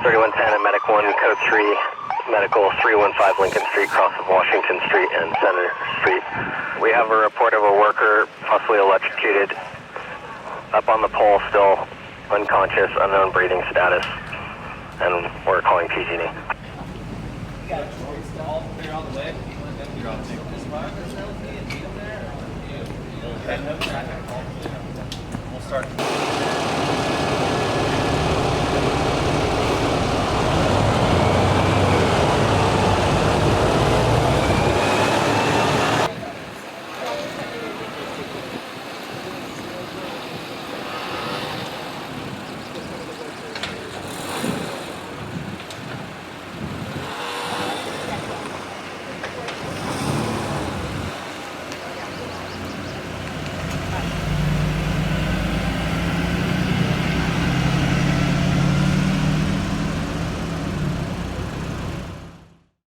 3110 and Medic 1, Code 3, Medical 315 Lincoln Street, cross of Washington Street and Center Street. We have a report of a worker possibly electrocuted up on the pole, still unconscious, unknown breathing status, and we're calling PG&E. We'll start.